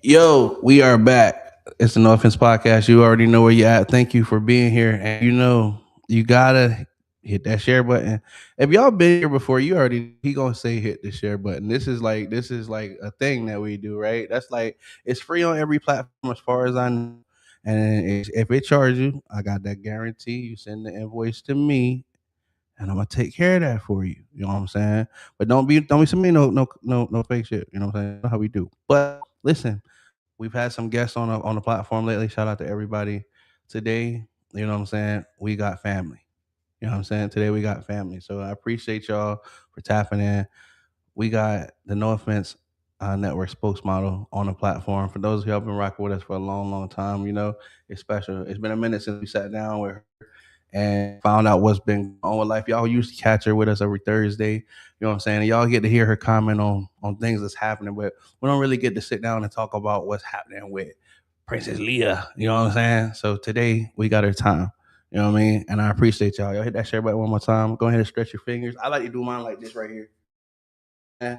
Yo, we are back. It's the No Offense Podcast. You already know where you at. Thank you for being here. And you gotta hit that share button. If y'all been here before, you already he gonna say hit the share button. This is like a thing that we do, right? That's like it's free on every platform as far as I know. And if it charges you, I got that guarantee. You send the invoice to me, and I'm gonna take care of that for you. You know what I'm saying? But don't be sending me no fake shit. You know what I'm saying? That's how we do. But listen, we've had some guests on the platform lately. Shout out to everybody. Today, you know what I'm saying? We got family. You know what I'm saying? Today we got family. So I appreciate y'all for tapping in. We got the No Offense Network spokesmodel on the platform. For those of you who have been rocking with us for a long, long time, it's special. It's been a minute since we sat down with her and found out what's been on with life. Y'all used to catch her with us every Thursday. You know what I'm saying? And y'all get to hear her comment on things that's happening, but we don't really get to sit down and talk about what's happening with Princess Leah. You know what I'm saying? So today we got her time. You know what I mean? And I appreciate y'all. Y'all hit that share button one more time. Go ahead and stretch your fingers. I like to do mine like this right here. Yeah,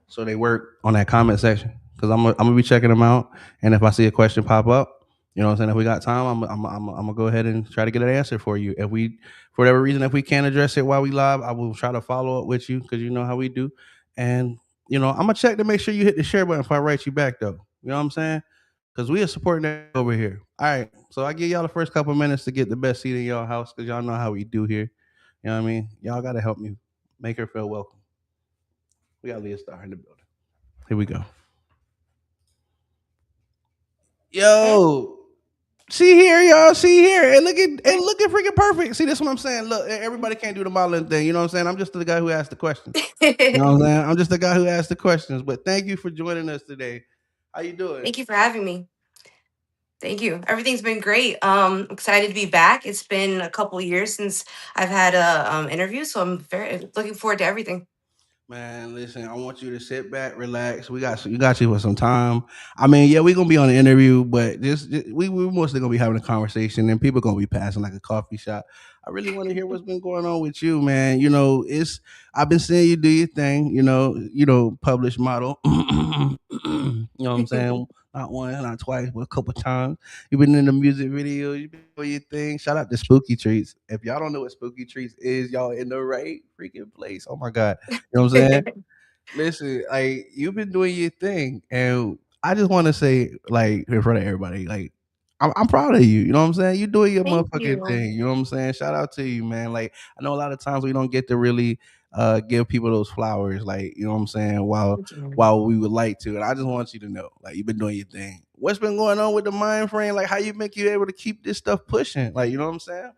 so they work on that comment section because I'm gonna be checking them out. And if I see a question pop up, you know what I'm saying. If we got time, I'm gonna go ahead and try to get an answer for you. If we, for whatever reason, if we can't address it while we live, I will try to follow up with you because you know how we do. And I'm gonna check to make sure you hit the share button if I write you back though. You know what I'm saying? Because we are supporting that over here. All right. So I give y'all the first couple minutes to get the best seat in y'all house because y'all know how we do here. You know what I mean? Y'all gotta help me make her feel welcome. We got Leah Starr in the building. Here we go. Yo, she here, y'all. She here, and looking freaking perfect. See, that's what I'm saying. Look, everybody can't do the modeling thing. You know what I'm saying? I'm just the guy who asked the questions. You know what I'm saying? I'm just the guy who asked the questions. But thank you for joining us today. How you doing? Thank you for having me. Thank you. Everything's been great. Excited to be back. It's been a couple years since I've had a interview, so I'm very looking forward to everything. Man, listen, I want you to sit back, relax. You got you for some time. I mean, yeah, we're gonna be on the interview, but we mostly gonna be having a conversation, and people gonna be passing like a coffee shop. I really want to hear what's been going on with you, man. It's I've been seeing you do your thing. Published model. You know what I'm saying? Not once, not twice, but a couple times. You've been in the music videos. You've been doing your thing. Shout out to Spooky Treats. If y'all don't know what Spooky Treats is, y'all in the right freaking place. Oh my god. You know what I'm saying? Listen, like you've been doing your thing, and I just want to say, like in front of everybody, like I'm proud of you. You know what I'm saying? You're doing your Thank motherfucking you. thing. You know what I'm saying? Shout out to you, man. Like I know a lot of times we don't get to really give people those flowers, like you know what I'm saying, while Thank you. while we would like to. And I just want you to know, like you've been doing your thing. What's been going on with the mind frame? Like how you make you able to keep this stuff pushing? Like you know what I'm saying?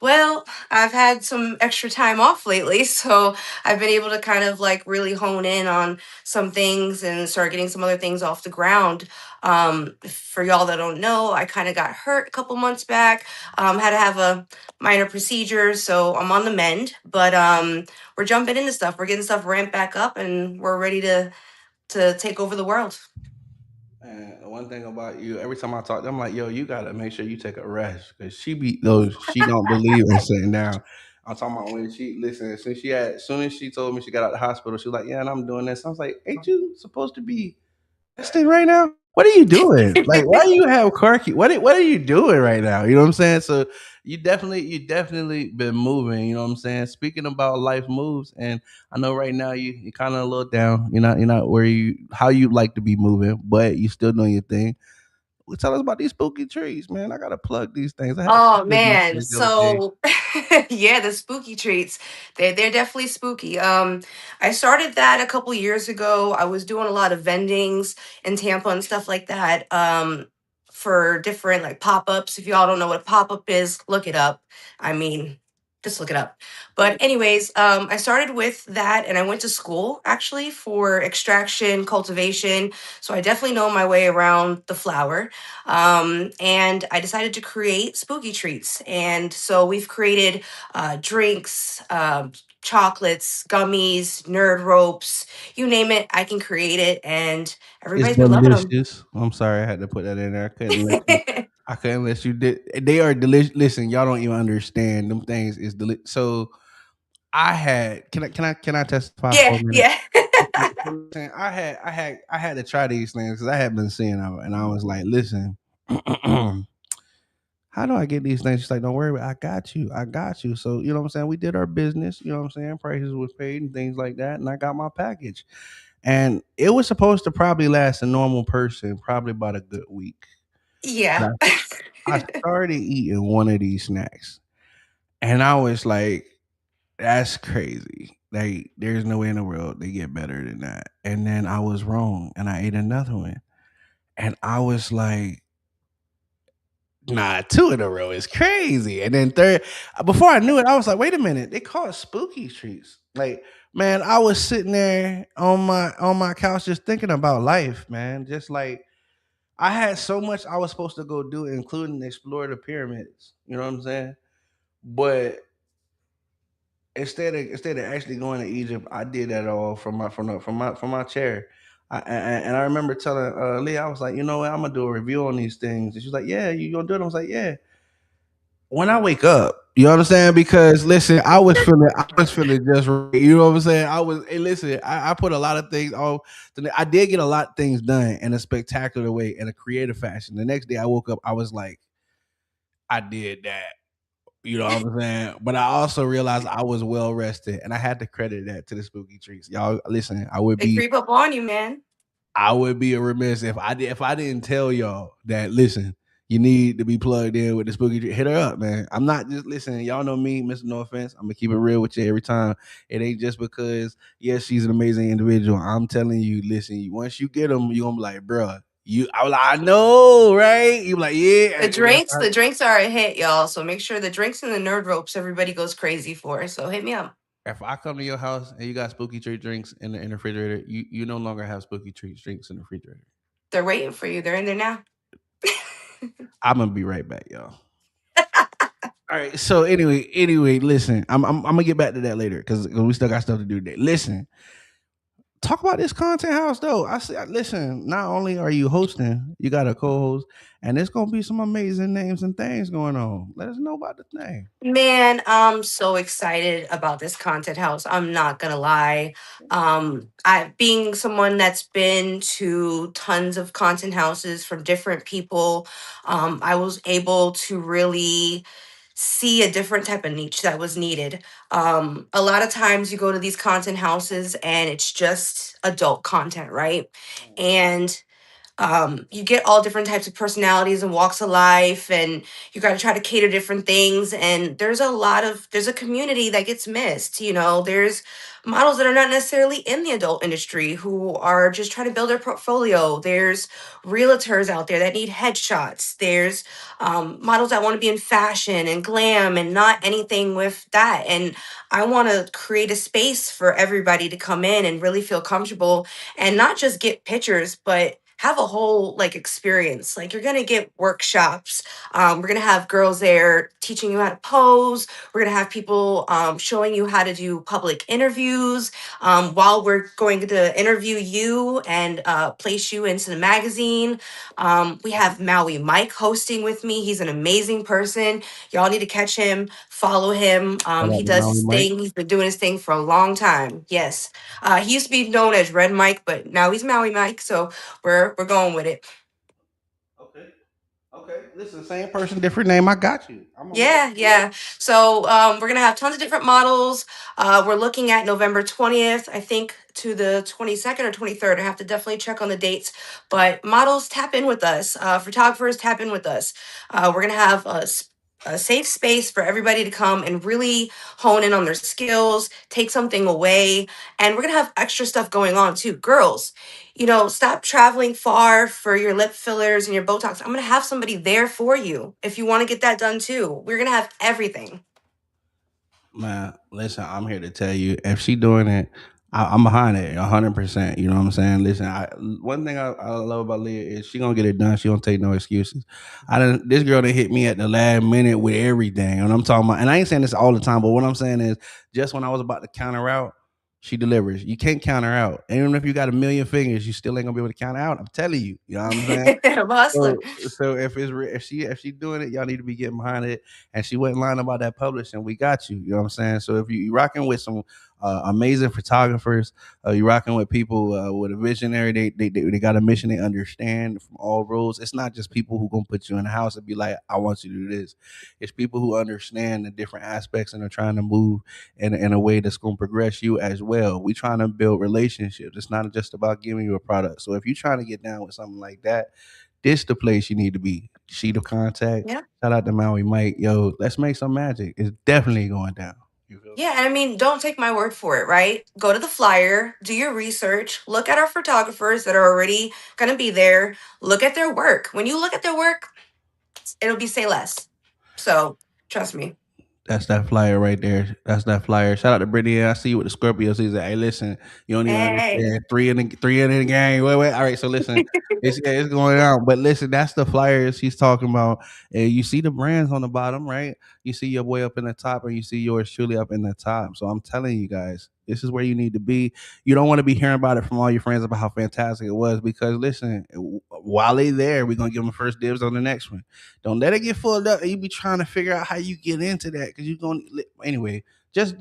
Well, I've had some extra time off lately, so I've been able to kind of like really hone in on some things and start getting some other things off the ground. For y'all that don't know, I kind of got hurt a couple months back. Had to have a minor procedure, so I'm on the mend. But we're jumping into stuff. We're getting stuff ramped back up, and we're ready to take over the world. And one thing about you, every time I talk, to I'm like, yo, you gotta make sure you take a rest because she be those. She don't believe in sitting down. I'm talking about when she listen. As soon as she told me she got out of the hospital, she was like, yeah, and I'm doing this. I was like, ain't you supposed to be resting right now? What are you doing? Like, why do you have car key? What are you doing right now? You know what I'm saying? So you definitely been moving. You know what I'm saying? Speaking about life moves, and I know right now you kind of a little down. You're not where you how you like to be moving, but you still doing your thing. Well, tell us about these spooky trees, man. I gotta plug these things. I had a Oh couple of these man, things the other day. so yeah, the spooky treats. They're definitely spooky. I started that a couple years ago. I was doing a lot of vendings in Tampa and stuff like that. For different like pop-ups. If y'all don't know what a pop-up is, look it up. I mean, just look it up. But anyways, I started with that and I went to school actually for extraction, cultivation. So I definitely know my way around the flower. And I decided to create spooky treats. And so we've created drinks, chocolates, gummies, nerd ropes, you name it, I can create it. And It's everybody's been loving them. delicious. I'm sorry I had to put that in there. I couldn't let you did. They are delicious. Listen, y'all don't even understand. Them things is delicious. So I had. Can I testify for Yeah, a minute? yeah. So listen, I had to try these things because I had been seeing them, and I was like, listen, how do I get these things? She's like, don't worry, I got you, I got you. So you know what I'm saying? We did our business, you know what I'm saying? Prices was paid and things like that, and I got my package, and it was supposed to probably last a normal person probably about a good week. Yeah. But I started eating one of these snacks, and I was like, that's crazy. Like, there's no way in the world they get better than that. And then I was wrong, and I ate another one, and I was like, nah, two in a row is crazy. And then third, before I knew it, I was like, wait a minute, they call it spooky treats. Like, man, I was sitting there on my couch just thinking about life, man. Just like I had so much I was supposed to go do, including explore the pyramids. You know what I'm saying? But instead of actually going to Egypt, I did that all from my chair. And I remember telling Leah, I was like, you know what, I'm gonna do a review on these things. And she's like, yeah, you gonna do it? I was like, yeah. When I wake up, you understand? Because listen, I was feeling just right. You know what I'm saying? Hey, listen, I put a lot of things on. I did get a lot of things done in a spectacular way, in a creative fashion. The next day I woke up, I was like, I did that. You know what I'm saying? But I also realized I was well rested, and I had to credit that to the spooky treats. Y'all, listen, They creep up on you, man. I would be a remiss if I didn't tell y'all that. Listen, you need to be plugged in with the spooky treat. Hit her up, man. I'm not just listening. Y'all know me, Mr. No Offense. I'm gonna keep it real with you every time. It ain't just because yes, she's an amazing individual. I'm telling you, listen. Once you get them, you gonna be like, bruh. I was like, I know, right? You be like, yeah. The drinks, the drinks are a hit, y'all. So make sure the drinks and the nerd ropes everybody goes crazy for. So hit me up. If I come to your house and you got spooky treat drinks in the refrigerator, you no longer have spooky treat drinks in the refrigerator. They're waiting for you. They're in there now. I'm gonna be right back, y'all. All right. So anyway, listen. I'm gonna get back to that later because we still got stuff to do today. Listen, talk about this content house though. I said, listen. Not only are you hosting, you got a co-host, and there's gonna be some amazing names and things going on. Let us know about the thing. Man, I'm so excited about this content house. I'm not gonna lie. I being someone that's been to tons of content houses from different people, I was able to really see a different type of niche that was needed. A lot of times you go to these content houses and it's just adult content, right? And you get all different types of personalities and walks of life, and you got to try to cater different things, and there's a community that gets missed. There's models that are not necessarily in the adult industry who are just trying to build their portfolio. There's realtors out there that need headshots. There's models that want to be in fashion and glam and not anything with that. And I want to create a space for everybody to come in and really feel comfortable and not just get pictures, but have a whole like experience. Like, you're gonna get workshops. We're gonna have girls there teaching you how to pose. We're gonna have people showing you how to do public interviews, while we're going to interview you and place you into the magazine. We have Maui Mike hosting with me. He's an amazing person. Y'all need to catch him, follow him. Shout out He to does Maui his Mike. thing. He's been doing his thing for a long time. Yes. He used to be known as Red Mike, but now he's Maui Mike. So we're going with it. Okay. Okay. Listen, same person, different name. I got you. I'm gonna look. Yeah, yeah. So we're gonna have tons of different models. We're looking at November 20th, I think, to the 22nd or 23rd. I have to definitely check on the dates. But models, tap in with us. Photographers, tap in with us. We're gonna have a safe space for everybody to come and really hone in on their skills, take something away, and we're gonna have extra stuff going on too. Girls, stop traveling far for your lip fillers and your Botox. I'm going to have somebody there for you if you want to get that done too. We're going to have everything. Man, listen, I'm here to tell you, if she doing it, I'm behind it 100%. You know what I'm saying? Listen, one thing I love about Leah is she gonna get it done. She don't take no excuses. This girl that hit me at the last minute with everything, and I'm talking about. And I ain't saying this all the time, but what I'm saying is, just when I was about to counter out, she delivers. You can't counter out. And even if you got a million fingers, you still ain't gonna be able to counter out. I'm telling you. You know what I'm saying? I'm a hustler. So if she doing it, y'all need to be getting behind it. And she wasn't lying about that publishing. We got you. You know what I'm saying? So if you rocking with some amazing photographers. You're rocking with people with a visionary. They got a mission. They understand from all roles. It's not just people who gonna put you in the house and be like, I want you to do this. It's people who understand the different aspects and are trying to move in a way that's gonna progress you as well. We trying to build relationships. It's not just about giving you a product. So if you're trying to get down with something like that, this the place you need to be. Sheet of contact. Yeah. Shout out to Maui Mike. Yo, let's make some magic. It's definitely going down. You feel me? Yeah, and I mean, don't take my word for it, right? Go to the flyer, do your research, look at our photographers that are already going to be there, look at their work. When you look at their work, it'll be say less. So, trust me. That's that flyer right there. That's that flyer. Shout out to Brittany. I see you with the Scorpios. He's like, hey, listen, you don't even Hey. understand. Three in the gang. Wait. All right, so listen, it's going on. But listen, that's the flyers he's talking about. And you see the brands on the bottom, right? You see your boy up in the top, and you see yours truly up in the top. So I'm telling you guys, this is where you need to be. You don't want to be hearing about it from all your friends about how fantastic it was, because listen, while they there, we're gonna give them first dibs on the next one. Don't let it get full up and you be trying to figure out how you get into that, because you're going to anyway. Just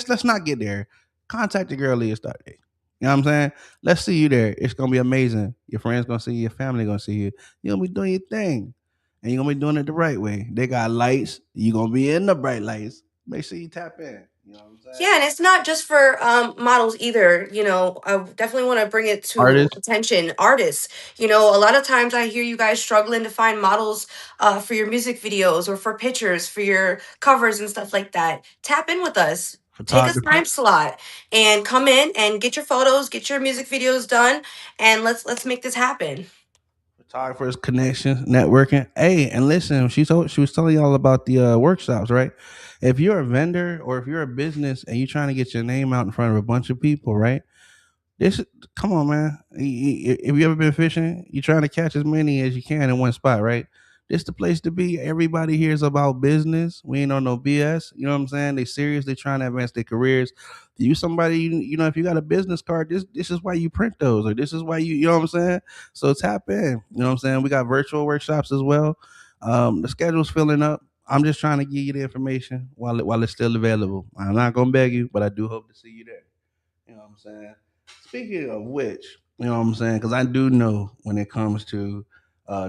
let's not get there. Contact the girl Leah Starr. You know what I'm saying? Let's see you there. It's gonna be amazing. Your friends gonna see you, your family gonna see you. You're gonna be doing your thing. And you're gonna be doing it the right way. They got lights, you're gonna be in the bright lights. Make sure you tap in. You know what I'm saying? Yeah, and it's not just for models either. You know, I definitely want to bring it to Artists, attention artists. You know, a lot of times I hear you guys struggling to find models for your music videos or for pictures for your covers and stuff like that. Tap in with us. Take a photographers. time slot and come in and get your photos, get your music videos done, and let's make this happen. Photographers, connections, networking. Hey, and listen, she was telling y'all about the workshops, right? If you're a vendor or if you're a business and you're trying to get your name out in front of a bunch of people, right? This, come on, man. If you ever been fishing, you're trying to catch as many as you can in one spot, right? This the place to be. Everybody here is about business. We ain't on no BS. You know what I'm saying? They serious. They trying to advance their careers. You somebody, you know, if you got a business card, this is why you print those, or this is why you know what I'm saying? So tap in. You know what I'm saying? We got virtual workshops as well. The schedule's filling up. I'm just trying to give you the information while it's still available. I'm not gonna beg you, but I do hope to see you there. You know what I'm saying? Speaking of which, you know what I'm saying? Because I do know when it comes to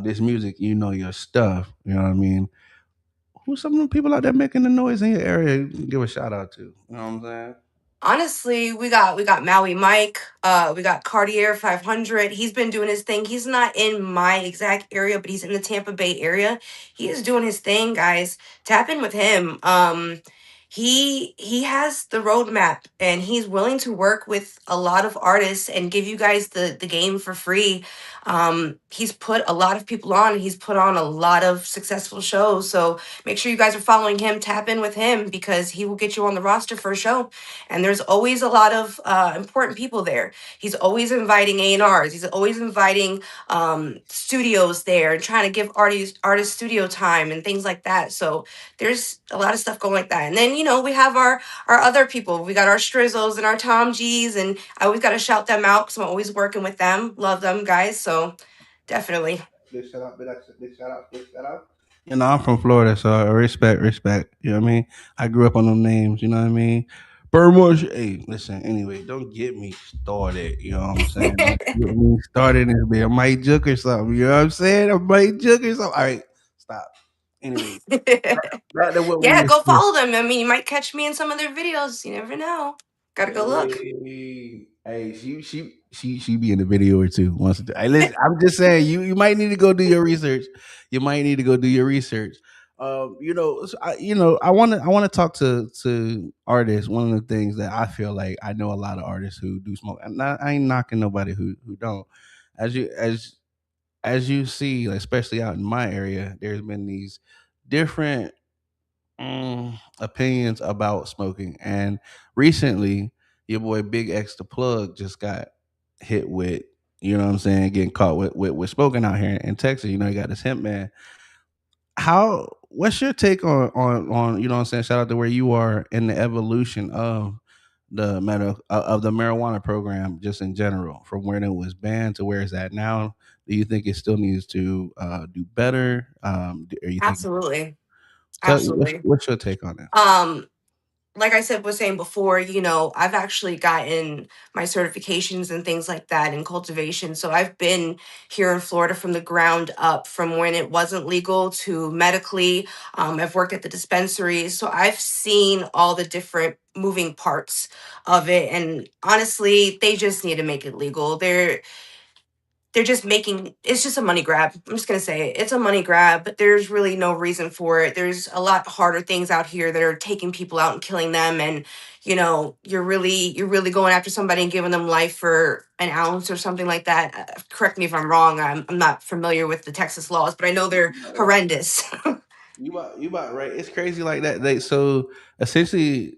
this music, you know your stuff. You know what I mean? Who's some of the people out there making the noise in your area? You can give a shout out to. You know what I'm saying? Honestly, we got Maui Mike, we got Cartier 500. He's been doing his thing. He's not in my exact area, but he's in the Tampa Bay area. He is doing his thing, guys. Tap in with him. He has the roadmap and he's willing to work with a lot of artists and give you guys the game for free. He's put a lot of people on. He's put on a lot of successful shows. So make sure you guys are following him. Tap in with him because he will get you on the roster for a show, and there's always a lot of important people there. He's always inviting A&Rs. He's always inviting studios there and trying to give artists studio time and things like that. So there's a lot of stuff going like that. And then, you know, we have our other people. We got our Strizzles and our Tom G's, and I always got to shout them out because I'm always working with them. Love them guys. So definitely. Big shout out, big shout out, big shout out. You know, I'm from Florida, so respect. You know what I mean? I grew up on them names, you know what I mean? Burmush, hey, listen, anyway, don't get me started. You know what I'm saying? Don't get me started and be a Mike Jook or something. You know what I'm saying? A Mike Jook or something. All right, stop. Anyway, back to what we Yeah, were go saying. follow them. I mean, you might catch me in some of their videos. You never know. Gotta go look. Hey, she be in the video or two once. Hey, listen, I'm just saying you might need to go do your research. You might need to go do your research. You know, I want to talk to artists. One of the things that I feel like I know a lot of artists who do smoke. I ain't knocking nobody who don't. As you as you see, especially out in my area, there's been these different opinions about smoking. And recently, your boy Big X the Plug just got hit with, you know what I'm saying, getting caught with smoking out here in Texas. You know, you got this hemp man. What's your take on you know what I'm saying? Shout out to where you are in the evolution of of the marijuana program just in general, from where it was banned to where it's at now. Do you think it still needs to do better? Or you think Absolutely. tell Absolutely. what's your take on that? Um, like I said, was saying before, I've actually gotten my certifications and things like that in cultivation. So I've been here in Florida from the ground up, from when it wasn't legal to medically. I've worked at the dispensaries. So I've seen all the different moving parts of it. And honestly, they just need to make it legal. They're just making it's just a money grab. I'm just going to say it. It's a money grab, but there's really no reason for it. There's a lot harder things out here that are taking people out and killing them, and you're really going after somebody and giving them life for an ounce or something like that. Correct me if I'm wrong. I'm not familiar with the Texas laws, but I know they're Right. horrendous. You about right. It's crazy like that. So essentially,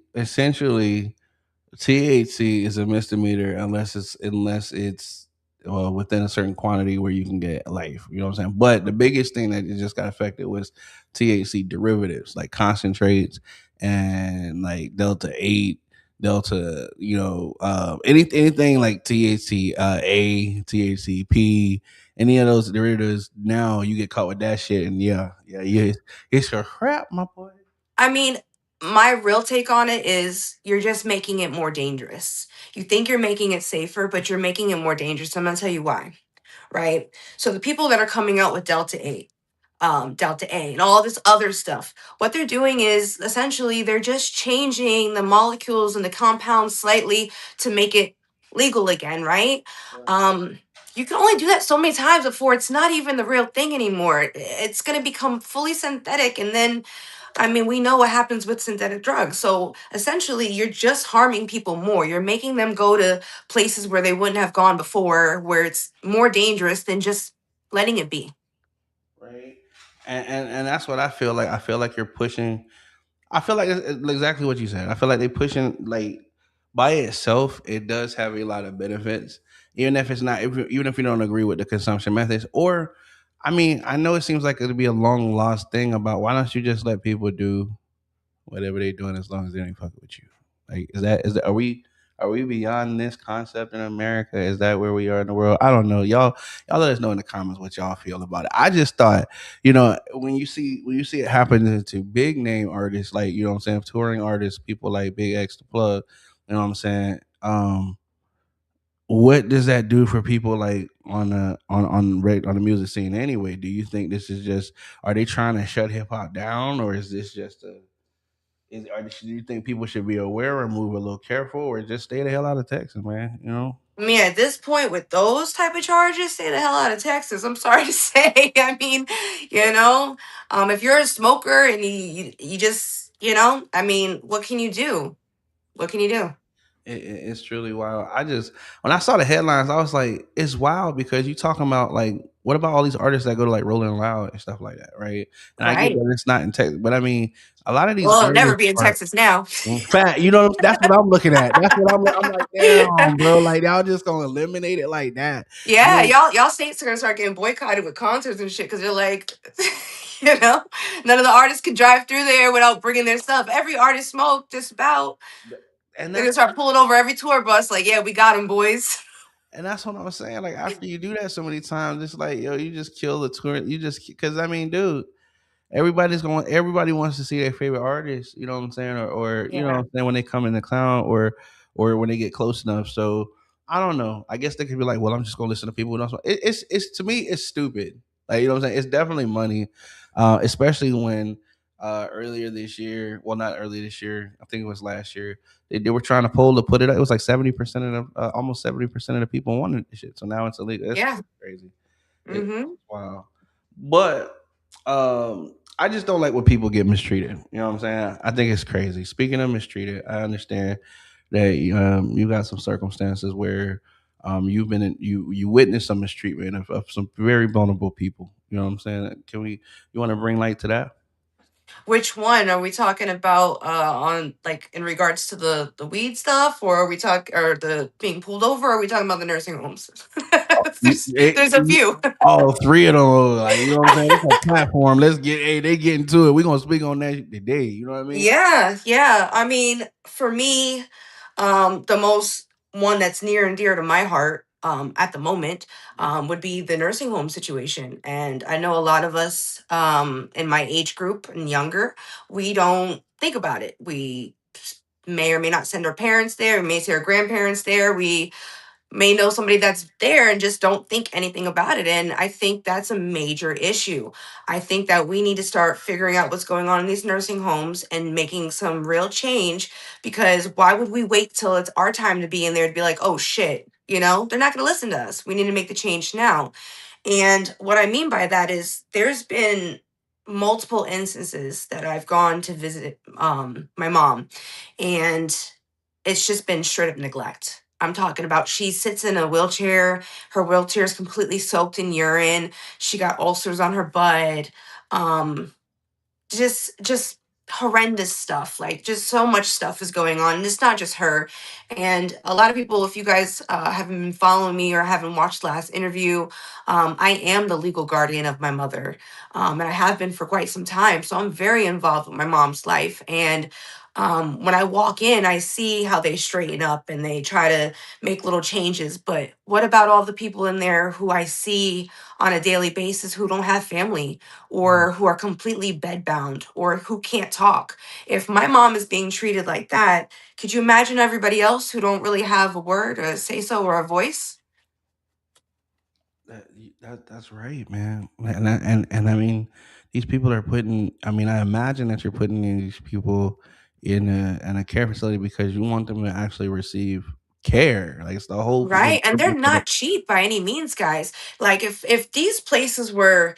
THC is a misdemeanor unless it's within a certain quantity where you can get life. You know what I'm saying? But the biggest thing that just got affected was THC derivatives like concentrates and like Delta 8, Delta. Anything like THC THCP. Any of those derivatives, now you get caught with that shit, and yeah, it's your crap, my boy. I mean, my real take on it is you're just making it more dangerous. You think you're making it safer, but you're making it more dangerous. I'm going to tell you why. Right? So the people that are coming out with Delta 8, Delta A, and all this other stuff, what they're doing is essentially they're just changing the molecules and the compounds slightly to make it legal again, right? Um, you can only do that so many times before it's not even the real thing anymore. It's going to become fully synthetic, and then I mean, we know what happens with synthetic drugs. So essentially, you're just harming people more. You're making them go to places where they wouldn't have gone before, where it's more dangerous than just letting it be. Right. And that's what I feel like. I feel like you're pushing. I feel like it's exactly what you said. I feel like they pushing like by itself. It does have a lot of benefits, even if it's not. Even if you don't agree with the consumption methods, or I mean, I know it seems like it'll be a long lost thing about why don't you just let people do whatever they're doing as long as they ain't fucking with you. Like, is that are we beyond this concept in America? Is that where we are in the world? I don't know. Y'all let us know in the comments what y'all feel about it. I just thought, when you see it happen to big name artists, like, what I'm saying, touring artists, people like Big X the Plug, what I'm saying? What does that do for people like on the music scene anyway? Do you think this is just, are they trying to shut hip hop down, or is this just a do you think people should be aware or move a little careful, or just stay the hell out of Texas, man? I mean, at this point, with those type of charges, stay the hell out of Texas. I'm sorry to say. I mean, you know, if you're a smoker and you just, I mean, what can you do? What can you do? It's truly wild. When I saw the headlines, I was like, it's wild because you talking about like, what about all these artists that go to like Rolling Loud and stuff like that, right? And I get Right. that it's not in Texas, but I mean, a lot of these Well, it'll never artists be in are Texas now. fat. That's what I'm looking at. That's what I'm like, damn, bro. Like, y'all just gonna eliminate it like that. I Yeah, mean, y'all states are gonna start getting boycotted with concerts and shit because they're like, you know, none of the artists can drive through there without bringing their stuff. Every artist smoke, just about. and They're gonna that's start pulling over every tour bus. Like, yeah, we got them, boys. And that's what I'm saying. Like, after you do that so many times, it's like, yo, you just kill the tour. You just, because I mean, dude, everybody wants to see their favorite artist, you know what I'm saying? Or what Yeah. I'm saying, when they come in the clown, or when they get close enough. So I don't know. I guess they could be like, well, I'm just gonna listen to people who don't smoke. It's to me, it's stupid. Like, what I'm saying? It's definitely money. Especially when earlier this year, well, not earlier this year, I think it was last year, they were trying to put it up. It was like 70% of almost 70% of the people wanted this shit. So now it's illegal. That's Yeah. crazy. Mm-hmm. Wow. But I just don't like when people get mistreated. You know what I'm saying? I think it's crazy. Speaking of mistreated, I understand that you got some circumstances where you witnessed some mistreatment of some very vulnerable people. You know what I'm saying? You want to bring light to that? Which one are we talking about? On like in regards to the weed stuff, or are we talking or the being pulled over? Or are we talking about the nursing homes? There's a few. All three of them, like, you know what I'm saying? It's a platform. They get into it. We're gonna speak on that today. You know what I mean? Yeah, yeah. I mean, for me, the most one that's near and dear to my heart, at the moment, would be the nursing home situation. And I know a lot of us, in my age group and younger, we don't think about it. We may or may not send our parents there. We may see our grandparents there. We may know somebody that's there and just don't think anything about it. And I think that's a major issue. I think that we need to start figuring out what's going on in these nursing homes and making some real change, because why would we wait till it's our time to be in there to be like, oh shit, they're not going to listen to us. We need to make the change now. And what I mean by that is there's been multiple instances that I've gone to visit my mom, and it's just been straight up neglect. I'm talking about she sits in a wheelchair. Her wheelchair is completely soaked in urine. She got ulcers on her butt. Um, just horrendous stuff, like just so much stuff is going on, and it's not just her. And a lot of people, if you guys haven't been following me or haven't watched the last interview, I am the legal guardian of my mother, and I have been for quite some time, so I'm very involved with my mom's life. And when I walk in, I see how they straighten up and they try to make little changes, but what about all the people in there who I see on a daily basis who don't have family, Mm. or who are completely bedbound, or who can't talk? If my mom is being treated like that, could you imagine everybody else who don't really have a word, a say so, or a voice? That's right, man. And I mean, these people are putting. I mean, I imagine that you're putting these people in a care facility because you want them to actually receive care. Like it's the Right. And they're purpose of the not cheap by any means, guys. Like if these places were,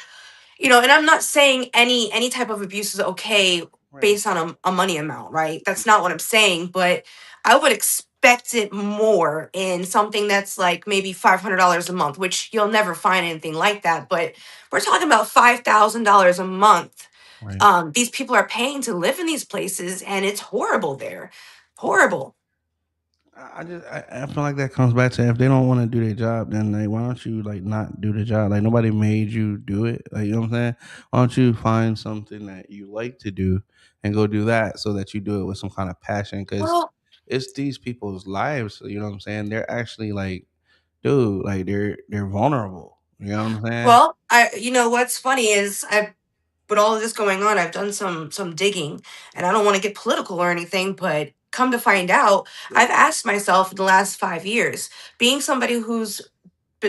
and I'm not saying any type of abuse is okay right, based on a money amount, right? That's not what I'm saying, but I would expect it more in something that's like maybe $500 a month, which you'll never find anything like that. But we're talking about $5,000 a month. right. These people are paying to live in these places, and it's horrible there. Horrible. I feel like that comes back to if they don't want to do their job, then like why don't you like not do the job? Like nobody made you do it. Like you know what I'm saying? Why don't you find something that you like to do and go do that so that you do it with some kind of passion? Because Well, it's these people's lives. You know what I'm saying? They're actually like, dude, like they're vulnerable. You know what I'm saying? what's funny is I with all of this going on, I've done some digging, and I don't want to get political or anything, but come to find out, I've asked myself in the last 5 years, being somebody who's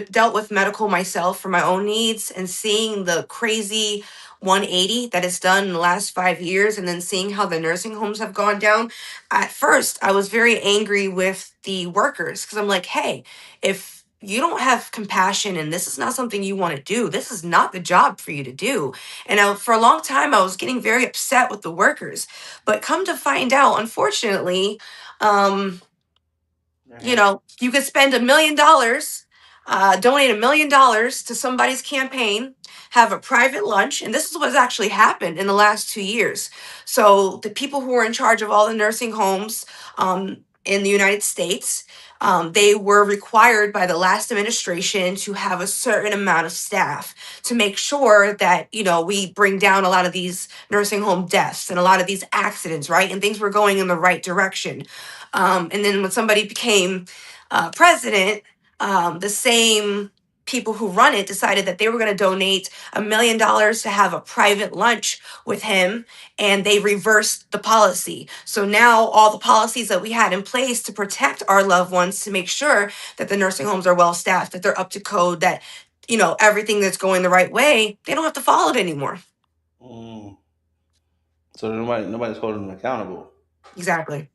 dealt with medical myself for my own needs, and seeing the crazy 180 that it's done in the last 5 years, and then seeing how the nursing homes have gone down. At first, I was very angry with the workers because I'm like, hey, if you don't have compassion and this is not something you want to do, this is not the job for you to do. And for a long time, I was getting very upset with the workers. But come to find out, unfortunately, um, you could spend $1 million, donate $1 million to somebody's campaign, have a private lunch, and this is what's actually happened in the last 2 years. So the people who are in charge of all the nursing homes in the United States, they were required by the last administration to have a certain amount of staff to make sure that we bring down a lot of these nursing home deaths and a lot of these accidents, right? And things were going in the right direction. And then when somebody became president, the same people who run it decided that they were going to donate $1 million to have a private lunch with him, and they reversed the policy. So now all the policies that we had in place to protect our loved ones, to make sure that the nursing homes are well staffed, that they're up to code, that everything that's going the right way, they don't have to follow it anymore. Mm. So nobody's holding them accountable. Exactly.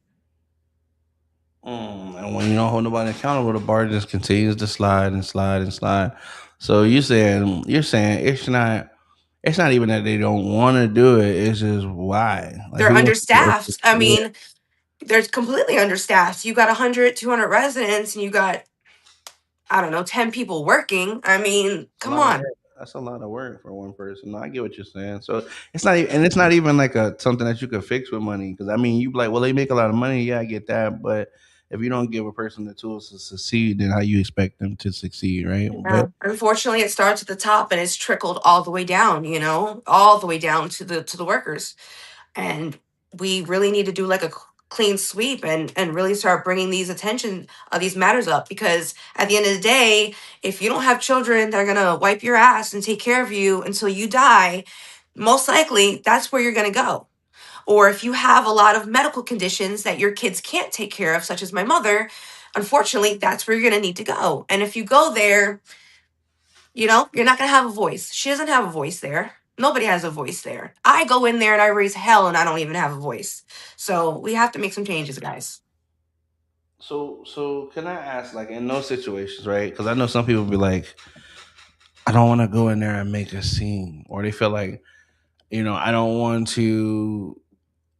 And when you don't hold nobody accountable, the bar just continues to slide and slide and slide. So you're saying it's not even that they don't want to do it. It's just why. Like They're who wants to do understaffed. I it? mean, they're completely understaffed. You got 100, 200 residents, and you got, I don't know, 10 people working. I mean, A come lot of on. work. That's a lot of work for one person. No, I get what you're saying. So it's not even like a something that you could fix with money. Because I mean, you be like, well, they make a lot of money. Yeah, I get that. But if you don't give a person the tools to succeed, then how you expect them to succeed, right? Yeah. Unfortunately, it starts at the top and it's trickled all the way down, all the way down to the workers. And we really need to do like a clean sweep, and really start bringing these matters up, because at the end of the day, if you don't have children that are going to wipe your ass and take care of you until you die, most likely that's where you're going to go. or if you have a lot of medical conditions that your kids can't take care of, such as my mother, unfortunately, that's where you're going to need to go. And if you go there, you're not going to have a voice. She doesn't have a voice there. Nobody has a voice there. I go in there and I raise hell and I don't even have a voice. So we have to make some changes, guys. So can I ask, like, in those situations, right? Because I know some people be like, I don't want to go in there and make a scene, or they feel like, I don't want to.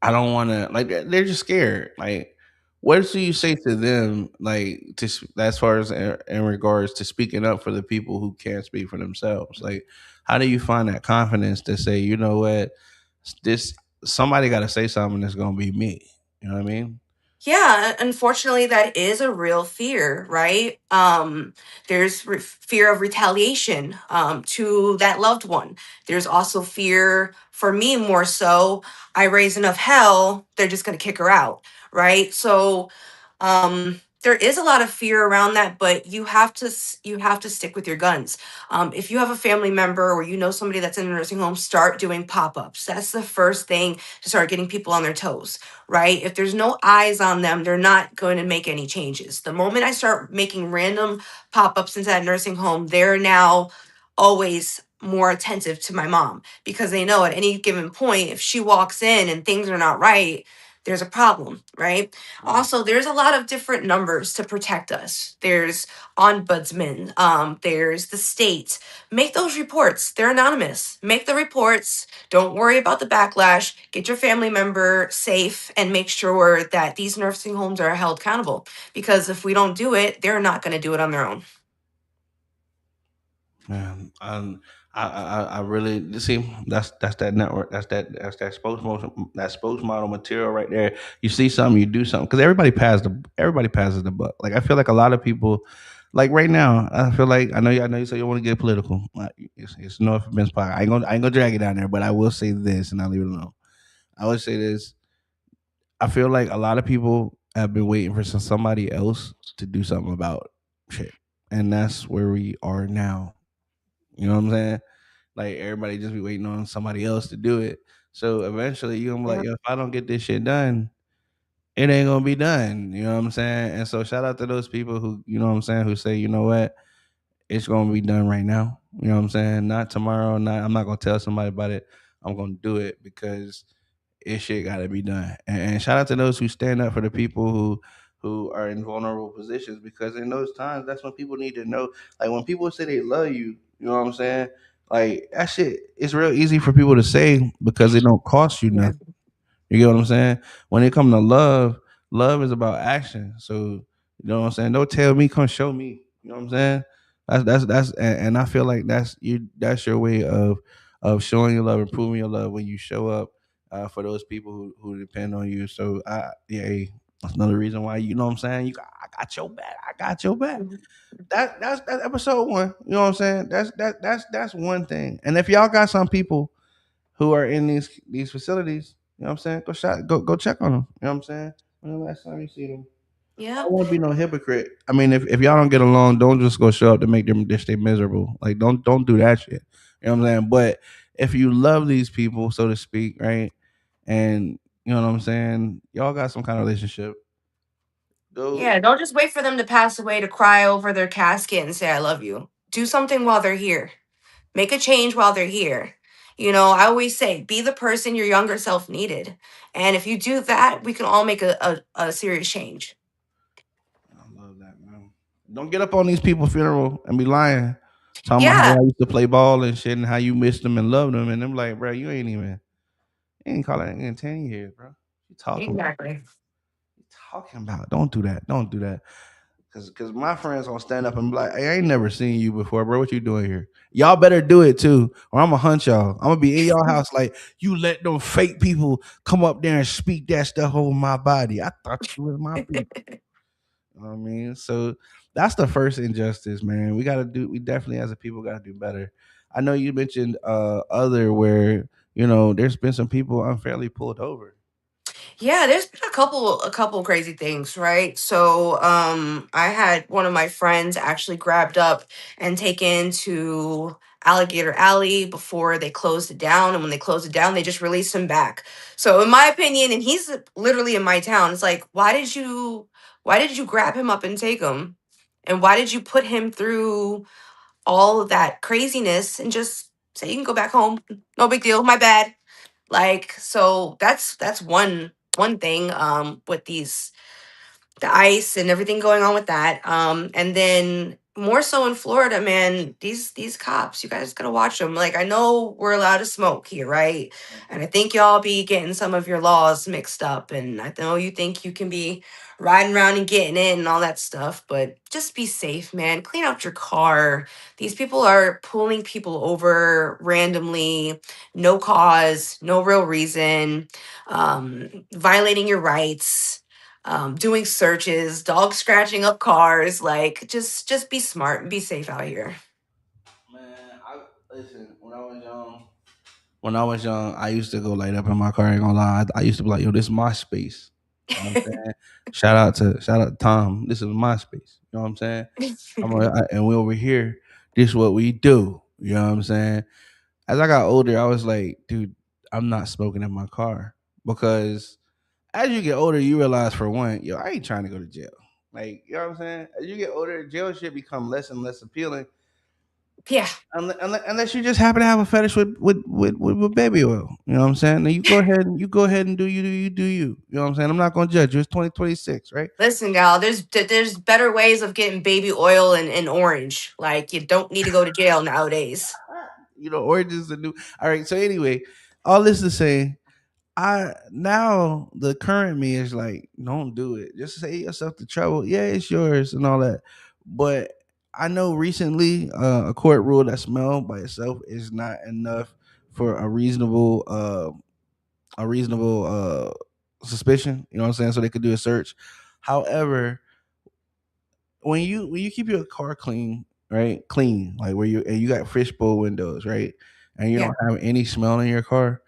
I don't want to, like, they're just scared. Like, what do you say to them, like, as far as in regards to speaking up for the people who can't speak for themselves? Like, how do you find that confidence to say, you know what, this somebody got to say something that's gonna be me? You know what I mean? Yeah, unfortunately, that is a real fear, right? There's fear of retaliation to that loved one. There's also fear for me, more so. I raise enough hell, they're just going to kick her out, right? So, there is a lot of fear around that, but you have to stick with your guns. If you have a family member or you know somebody that's in a nursing home, start doing pop-ups. That's the first thing to start getting people on their toes, right? If there's no eyes on them, they're not going to make any changes. The moment I start making random pop ups into that nursing home, they're now always more attentive to my mom because they know at any given point, if she walks in and things are not right, there's a problem, right? Also, there's a lot of different numbers to protect us. There's ombudsman, there's the state. Make those reports. They're anonymous. Make the reports, don't worry about the backlash. Get your family member safe and make sure that these nursing homes are held accountable. Because if we don't do it, they're not going to do it on their own. Man, I really see that's that network, that's that spokesmodel material right there. You see something, you do something, because everybody passes the buck. Like, I feel like a lot of people, like right now, I feel like I know you say you want to get political. It's no offense, podcast. I ain't gonna drag it down there, but I will say this, and I'll leave it alone. I would say this. I feel like a lot of people have been waiting for somebody else to do something about shit, and that's where we are now. You know what I'm saying? Like, everybody just be waiting on somebody else to do it. So eventually you're gonna be like, Yeah. yo, if I don't get this shit done, it ain't gonna be done. You know what I'm saying? And so shout out to those people who, you know what I'm saying, who say, you know what, it's gonna be done right now. You know what I'm saying? Not tomorrow, I'm not gonna tell somebody about it. I'm gonna do it because it shit gotta be done. And shout out to those who stand up for the people who are in vulnerable positions, because in those times that's when people need to know. Like, when people say they love you, you know what I'm saying? Like, that shit, it's real easy for people to say because it don't cost you Yeah. nothing. You get what I'm saying? When it comes to love, love is about action. So, you know what I'm saying? Don't tell me, come show me. You know what I'm saying? And I feel like that's your way of showing your love and proving your love when you show up for those people who depend on you. So, yeah, hey, that's another reason why, you know what I'm saying? I got your back. I got your back. Mhm. That's episode one. You know what I'm saying? That's one thing. And if y'all got some people who are in these facilities, you know what I'm saying? Go check on them. You know what I'm saying? When the last time you see them? I Yeah. don't want to be no hypocrite. I mean, if y'all don't get along, don't just go show up to make them they stay miserable. Like, don't do that shit. You know what I'm saying? But if you love these people, so to speak, right? And you know what I'm saying, y'all got some kind of relationship. Go. Yeah. Don't just wait for them to pass away to cry over their casket and say, I love you. Do something while they're here. Make a change while they're here. I always say, be the person your younger self needed. And if you do that, we can all make a serious change. I love that, man. Don't get up on these people's funeral and be lying, talking about how Yeah, y'all used to play ball and shit, and how you missed them and loved them, and them like, bro, you ain't calling in 10 years, bro. You talking about? exactly. You talking about? Don't do that. Don't do that. Cause my friends gonna stand up and be like, hey, I ain't never seen you before, bro. What you doing here? Y'all better do it too, or I'm gonna hunt y'all. I'm gonna be in y'all house like, you let them fake people come up there and speak that stuff over my body. I thought you was my people. You know what I mean? So that's the first injustice, man. We definitely as a people gotta do better. I know you mentioned other where, there's been some people unfairly pulled over. Yeah, there's been a couple crazy things, right? So, I had one of my friends actually grabbed up and taken to Alligator Alley before they closed it down, and when they closed it down, they just released him back. So, in my opinion, and he's literally in my town, it's like, why did you grab him up and take him? And why did you put him through all of that craziness and just say you can go back home? No big deal, my bad. Like, so that's one thing with these, the ice and everything going on with that. And then more so in Florida, man, these cops, you guys gotta watch them. Like, I know we're allowed to smoke here, right? And I think y'all be getting some of your laws mixed up. And I know you think you can be riding around and getting in and all that stuff, but just be safe, man. Clean out your car. These people are pulling people over randomly, no cause, no real reason, violating your rights, doing searches, dog scratching up cars. Like, just be smart and be safe out here. Man, I listen. When I was young, I used to go light up in my car. I ain't gonna lie. I used to be like, "Yo, this is my space." You know what I'm saying? Shout out to Tom. This is my space. You know what I'm saying? And we over here. This is what we do. You know what I'm saying? As I got older, I was like, dude, I'm not smoking in my car because as you get older, you realize for one, yo, I ain't trying to go to jail. Like, you know what I'm saying? As you get older, jail shit become less and less appealing Yeah, unless you just happen to have a fetish with baby oil. You know what I'm saying? Now you go ahead and do you. You know what I'm saying? I'm not gonna judge you. It's 2026, right? listen, gal, there's better ways of getting baby oil and orange. Like, you don't need to go to jail nowadays. Orange is the new. All right. So anyway, all this to say, I now the current me is like, don't do it. Just save yourself the trouble. Yeah, it's yours and all that. But I know recently a court ruled that smell by itself is not enough for a reasonable suspicion. You know what I'm saying? So they could do a search. However, when you keep your car clean, right? Clean, like where you got fishbowl windows, right? And you Yeah, don't have any smell in your car,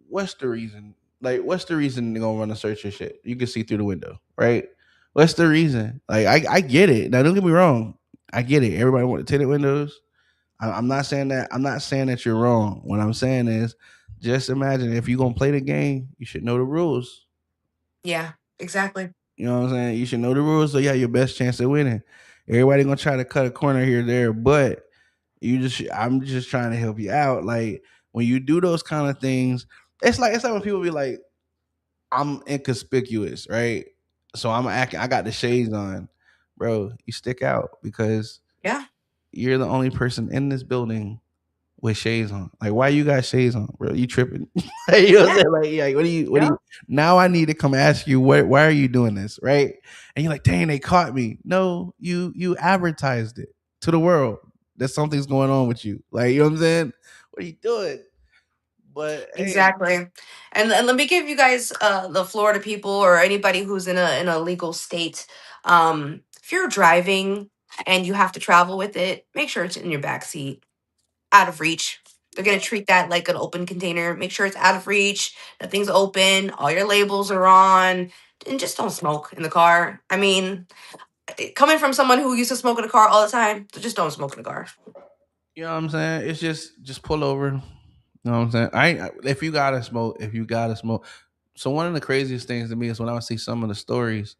what's the reason? Like, what's the reason they're gonna run a search your shit? You can see through the window, right? What's the reason? Like, I get it. Now, don't get me wrong. I get it. Everybody want tinted windows. I'm not saying that. I'm not saying that you're wrong. What I'm saying is, just imagine if you're gonna play the game, you should know the rules. yeah, exactly. You know what I'm saying? You should know the rules, so you have your best chance of winning. Everybody gonna try to cut a corner here or there, but I'm just trying to help you out. Like when you do those kind of things, it's like when people be like, I'm inconspicuous, right? So I'm acting. I got the shades on, bro. You stick out because Yeah, you're the only person in this building with shades on. Like, why you got shades on, bro? You tripping? Like, you know what I'm yeah, saying? Like, yeah. What do you? yeah, Now I need to come ask you why are you doing this, right? And you're like, dang, they caught me. No, you advertised it to the world that something's going on with you. Like, you know what I'm saying? What are you doing? But hey, exactly. And let me give you guys, the Florida people or anybody who's in a legal state. If you're driving and you have to travel with it, make sure it's in your back seat, out of reach. They're gonna treat that like an open container. Make sure it's out of reach. Nothing's open. All your labels are on, and just don't smoke in the car. I mean, coming from someone who used to smoke in a car all the time, just don't smoke in the car. you know what I'm saying? It's just pull over. You know what I'm saying? If you gotta smoke, if you gotta smoke. So one of the craziest things to me is when I would see some of the stories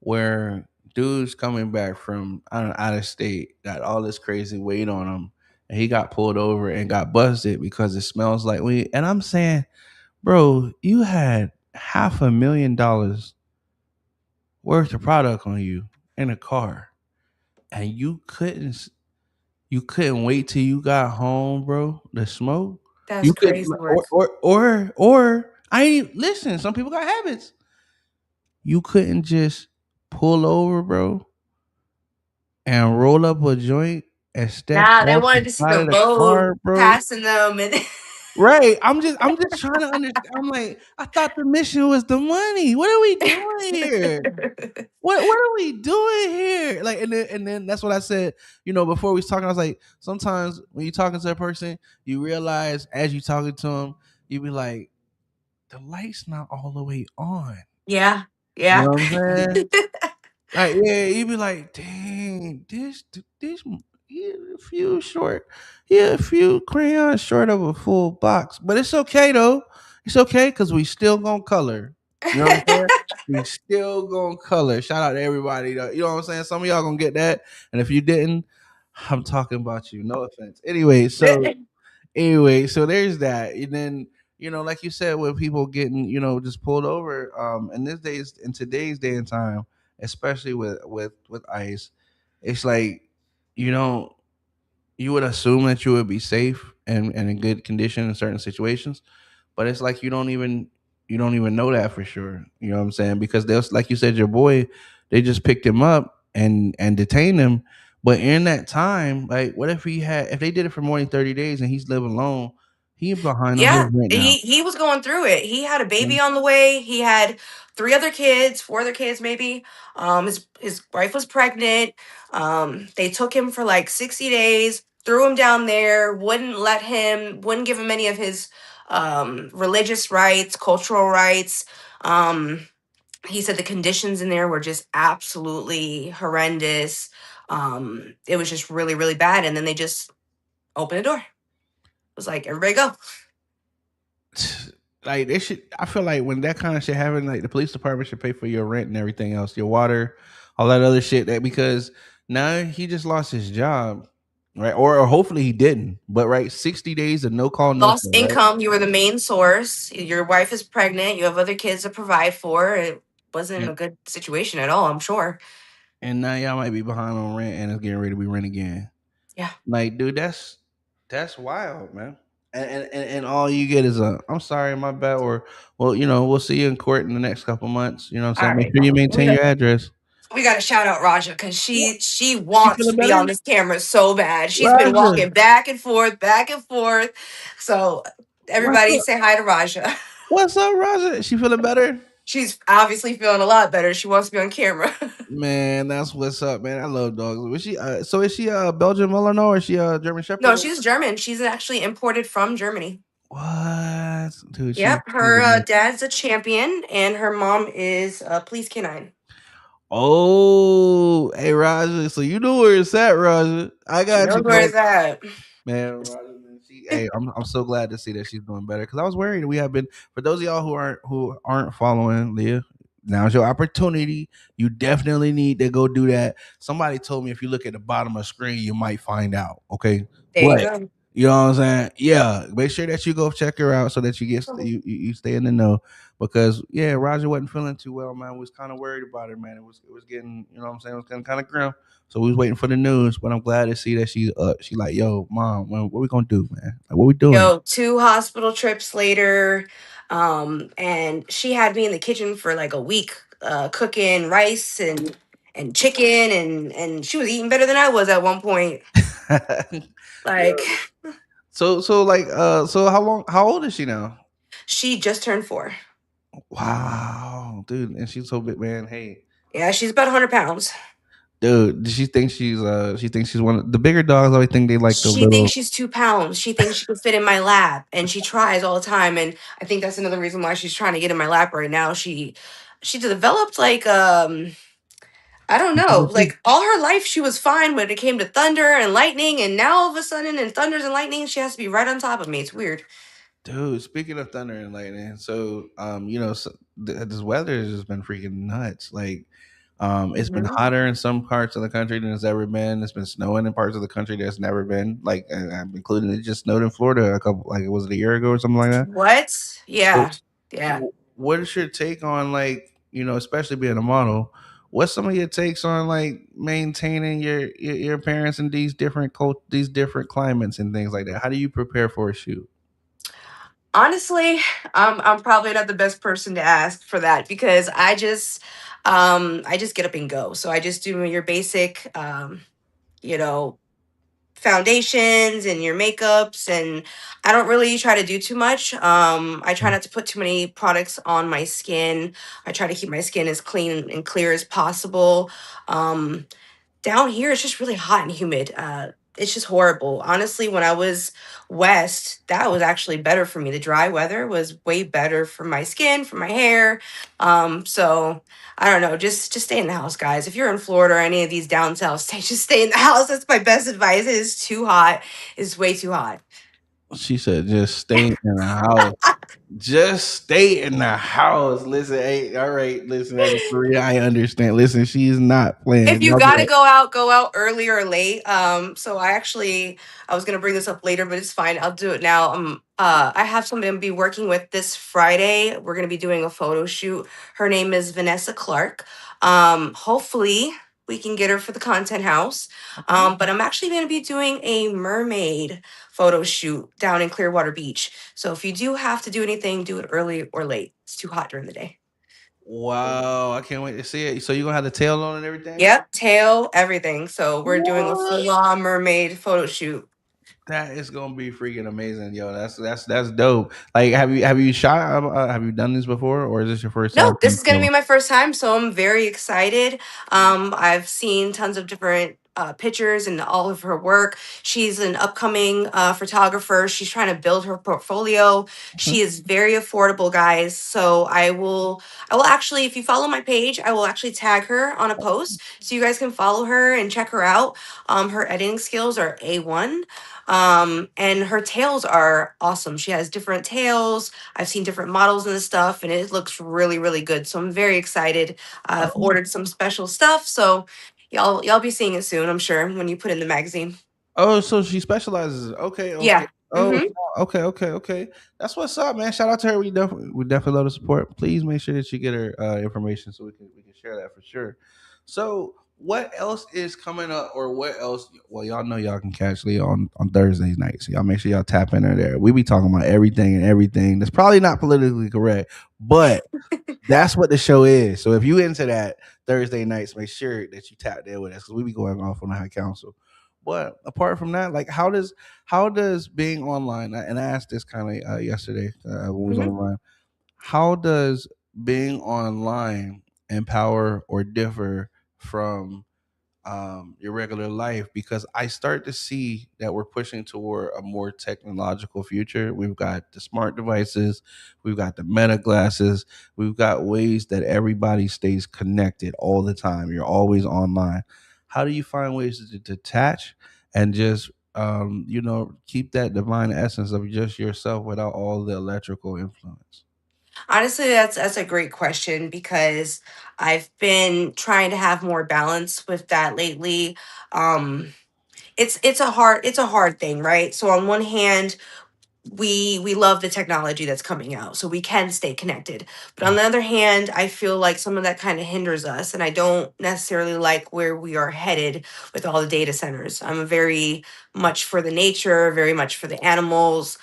where dudes coming back from I don't know, out of state got all this crazy weight on him, and he got pulled over and got busted because it smells like weed. And I'm saying, bro, you had $500,000 worth of product on you in a car, and you couldn't wait till you got home, bro, to smoke. That's You could crazy work. or I ain't listen. Some people got habits. You couldn't just pull over, bro, and roll up a joint and step Nah, they off the wanted to see side the of the boat car, bro. passing them, and Right. I'm just trying to understand. I'm like, I thought the mission was the money. What are we doing here? What are we doing here? Like, and then that's what I said. Before we was talking, I was like, sometimes when you're talking to a person, you realize as you talking to them, you be like, the light's not all the way on. Yeah. You Yeah. know what I'm saying? Like, yeah, you be like, dang, this, yeah, a few short, yeah, a few crayons short of a full box, but it's okay though. It's okay because we still gonna color. You know what I'm saying? We still gonna color. Shout out to everybody though. You know what I'm saying? Some of y'all gonna get that, and if you didn't, I'm talking about you. No offense. Anyway, so there's that. And then, like you said, with people getting, just pulled over, in today's day and time, especially with ICE, it's like, you know, you would assume that you would be safe and in good condition in certain situations, but it's like you don't even know that for sure. You know what I'm saying? Because there's, like you said, your boy, they just picked him up and detained him. But in that time, like, what if they did it for more than 30 days and he's living alone, he behind on his Yeah, rent now. he was going through it. He had a baby on the way. He had 3 other kids, 4 other kids maybe. His wife was pregnant. They took him for like 60 days, threw him down there, wouldn't give him any of his religious rights, cultural rights. Um, he said the conditions in there were just absolutely horrendous. It was just really, really bad. And then they just opened the door. It was like, everybody go. Like, they should. I feel like when that kind of shit happen, like, the police department should pay for your rent and everything else, your water, all that other shit. That because now he just lost his job, right? Or hopefully he didn't. But right, 60 days of no call, no Lost show, right? income. You were the main source. Your wife is pregnant. You have other kids to provide for. It wasn't And a good situation at all, I'm sure. and now y'all might be behind on rent and it's getting ready to be rent again. Yeah. Like, dude, that's wild, man. And all you get is a I'm sorry, my bad, or well, we'll see you in court in the next couple months. You know what I'm All saying? Make right. sure you We maintain got your address. we got to shout out Raja because What? she She wants feeling to be better? on this camera so bad. She's been Raja, walking back and forth, back and forth. So what's everybody up? say hi to Raja. What's up, Raja? She feeling better? She's obviously feeling a lot better. She wants to be on camera. Man, that's what's up, man. I love dogs. Was she? So is she a Belgian Malinois or is she a German No, Shepherd? she's German. She's actually imported from Germany. What, dude? She's Yep, she's her a dad's a champion, and her mom is a police canine. Oh, hey Raja. So you know where it's at, Raja. I She got knows you, where man. it's at. Man, Raja, man. Hey, I'm so glad to see that she's doing better because I was worried. We have been for those of y'all who aren't following Leah. Now's your opportunity. You definitely need to go do that. Somebody told me if you look at the bottom of the screen, you might find out. Okay, There you but go. you know what I'm saying? Yeah, make sure that you go check her out so that you stay in the know. Because yeah, Roger wasn't feeling too well, man. We was kind of worried about her, man. It was getting, what I'm saying, it was getting kind of grim. So we was waiting for the news, but I'm glad to see that she like, yo, mom, what we gonna do, man? Like, what we doing? Yo, 2 hospital trips later, and she had me in the kitchen for like a week, cooking rice and chicken, and she was eating better than I was at one point. Like, Yo. So how old is she now? she just turned 4. Wow, dude, and she's so big, man. Hey, Yeah, she's about 100 pounds. dude, she thinks she's one of the bigger dogs. I always think they like the She thinks little. she's 2 pounds. She thinks she can fit in my lap, and she tries all the time, and I think that's another reason why she's trying to get in my lap right now. She developed like, I don't know, like, all her life she was fine when it came to thunder and lightning, and now all of a sudden in thunders and lightning, she has to be right on top of me. It's weird. Dude, speaking of thunder and lightning, so this weather has just been freaking nuts. Like, it's been Mhm. hotter in some parts of the country than it's ever been. It's been snowing in parts of the country that's never been. Like, including it just snowed in Florida a couple, like, was it a year ago or something like that? What? So, Yeah. Yeah. what is your take on, like, especially being a model? What's some of your takes on, like, maintaining your parents in these different climates and things like that? How do you prepare for a shoot? Honestly, I'm probably not the best person to ask for that because I just get up and go. So I just do your basic you know, foundations and your makeups, and I don't really try to do too much. I try not to put too many products on my skin. I try to keep my skin as clean and clear as possible. um down here it's just really hot and humid. it's just horrible. Honestly, when I was west, that was actually better for me. The dry weather was way better for my skin, for my hair. So I don't know, just stay in the house, guys. If you're in Florida or any of these down south states, just stay in the house. That's my best advice. It is too hot. It's way too hot. She said, "Just stay in the house. Just stay in the house." Listen, hey, all right, listen, every three, I understand. Listen, she's not If playing. you Y'all gotta better. go out early or late. So I was gonna bring this up later, but it's fine. I'll do it now. I have somebody I'm be working with this Friday. We're gonna be doing a photo shoot. Her name is Vanessa Clark. Hopefully we can get her for the content house. Okay. But I'm actually gonna be doing a mermaid photo shoot down in Clearwater Beach. So if you do have to do anything, do it early or late. It's too hot during the day. Wow, I can't wait to see it. So you gonna have the tail on and everything? Yep, tail, everything. So we're doing a What? full on mermaid photo shoot. That is gonna be freaking amazing, yo. That's dope. Like, have you shot? Have you done this before, or is this your first time No, this seeing is going to be film? my first time, so I'm very excited. I've seen tons of different pictures and all of her work. She's an upcoming photographer. She's trying to build her portfolio. She is very affordable, guys. So I will actually, if you follow my page, I will actually tag her on a post so you guys can follow her and check her out. Her editing skills are A1. And her tails are awesome. She has different tails. I've seen different models and stuff, and it looks really, really good. So I'm very excited. I've Oh, ordered some special stuff, so y'all be seeing it soon. I'm sure when you put in the magazine. oh, so she specializes. Okay, okay. Yeah. Oh, Mm-hmm. okay, okay, okay. That's what's up, man. Shout out to her. We definitely love the support. Please make sure that you get her information so we can share that for sure. So, what else is coming up, or what else? Well, y'all know y'all can catch Leah on Thursdays nights. So y'all make sure y'all tap in there. We be talking about everything and everything that's probably not politically correct, but that's what the show is. So if you into that Thursday nights, make sure that you tap there with us because we be going off on the high council. But apart from that, like how does being online? And I asked this kind of yesterday when we was on Mm-hmm. the run. How does being online empower or differ from your regular life, because I start to see that we're pushing toward a more technological future. We've got the smart devices, we've got the meta glasses, we've got ways that everybody stays connected all the time. You're always online. How do you find ways to detach and just keep that divine essence of just yourself without all the electrical influence? Honestly, that's a great question because I've been trying to have more balance with that lately. Um, it's a hard thing, right? So on one hand, we love the technology that's coming out so we can stay connected, but on the other hand, I feel like some of that kind of hinders us, and I don't necessarily like where we are headed with all the data centers. I'm very much for the nature, very much for the animals.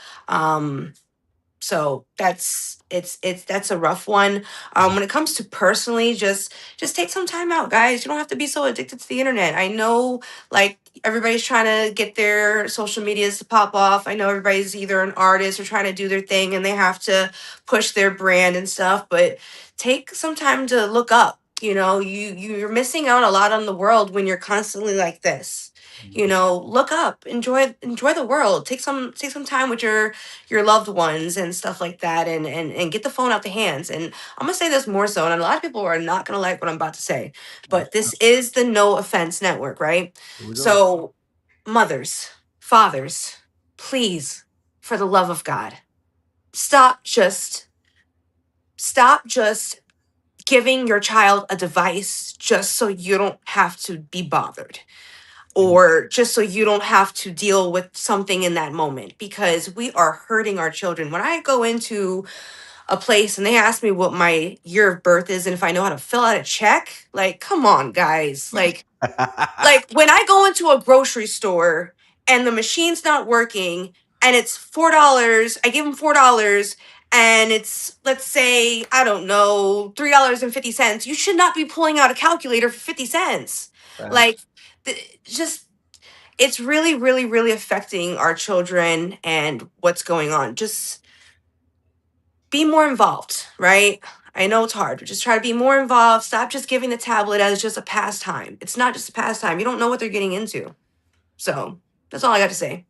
So that's a rough one. When it comes to personally, just take some time out, guys. You don't have to be so addicted to the internet. I know, like, everybody's trying to get their social medias to pop off. I know everybody's either an artist or trying to do their thing and they have to push their brand and stuff, but take some time to look up. You're missing out a lot on the world when you're constantly like this. Look up, enjoy the world. Take some time with your loved ones and stuff like that, and get the phone out the hands. And I'm gonna say this more so, and a lot of people are not gonna like what I'm about to say, but this is the No Offense Network, right? Here we go. So, mothers, fathers, please, for the love of God, stop just stop just giving your child a device just so you don't have to be bothered, or just so you don't have to deal with something in that moment, because we are hurting our children. When I go into a place and they ask me what my year of birth is and if I know how to fill out a check, like, come on, guys. Like when I go into a grocery store and the machine's not working and it's $4, I give them $4 and it's, let's say, I don't know, $3.50. You should not be pulling out a calculator for 50 cents. Like, Facts. just, it's really, really, really affecting our children and what's going on. Just be more involved, right? I know it's hard, but just try to be more involved. Stop just giving the tablet as just a pastime. It's not just a pastime. You don't know what they're getting into. So, That's all I got to say.